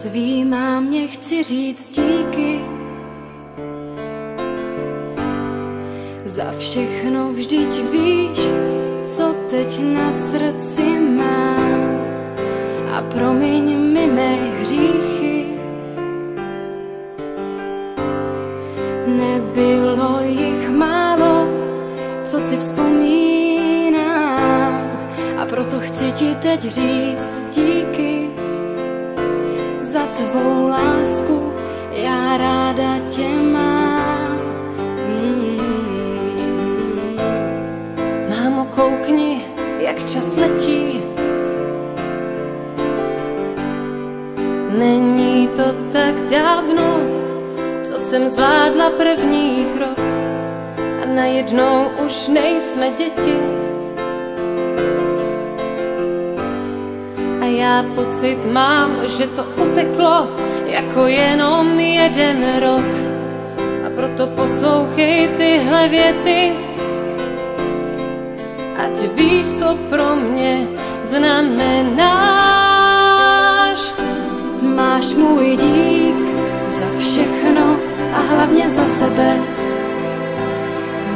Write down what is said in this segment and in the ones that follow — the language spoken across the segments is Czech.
svý mámě chci říct díky. Za všechno vždyť víš, co teď na srdci mám. A promiň mi mé hříchy. Nebylo jich málo, co si vzpomínám. A proto chci ti teď říct díky. Za tvou lásku já ráda tě mám. Mámo, koukni, jak čas letí. Není to tak dávno, co jsem zvládla první krok a najednou už nejsme děti. A já pocit mám, že to uteklo jako jenom jeden rok. A proto poslouchej tyhle věty, ať víš, co pro mě znamenáš. Máš můj dík za všechno a hlavně za sebe.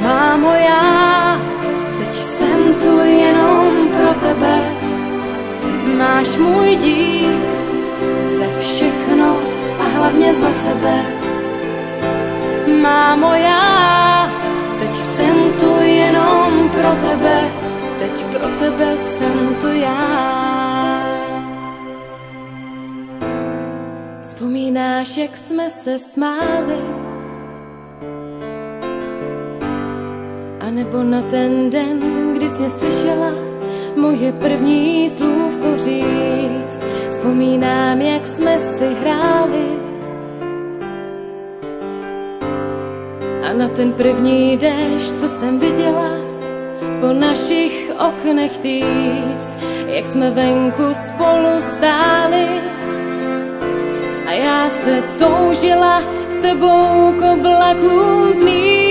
Mámo, já teď jsem tu jenom pro tebe. Máš můj dík za všechno a hlavně za sebe. Mámo, já teď jsem tu jenom pro tebe. Teď pro tebe jsem tu já. Vzpomínáš, jak jsme se smáli? A nebo na ten den, kdy jsi mě slyšela moje první slůvko říct. Vzpomínám, jak jsme si hráli. A na ten první déšť, co jsem viděla po našich oknech týct. Jak jsme venku spolu stáli a já se toužila s tebou k oblakům zlízt.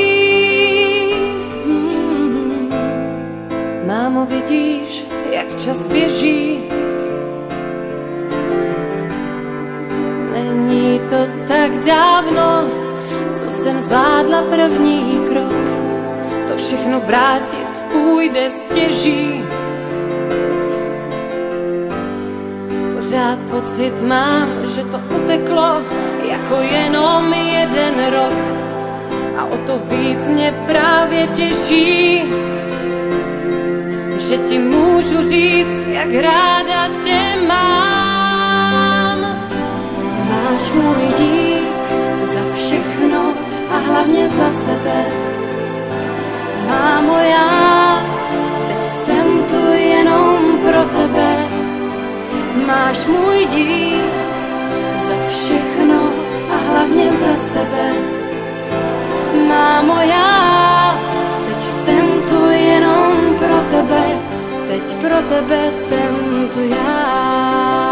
Mámo, vidíš, jak čas běží. Není to tak dávno, co jsem zvládla první krok. To všechno vrátit půjde stěží. Pořád pocit mám, že to uteklo jako jenom jeden rok. A o to víc mě právě těší, že ti můžu říct, jak ráda tě mám. Máš můj dík za všechno a hlavně za sebe. Mámo, já teď jsem tu jenom pro tebe. Máš můj dík za všechno a hlavně za sebe. Mámo, já teď jsem tu jenom pro tebe. Teď pro tebe jsem tu já.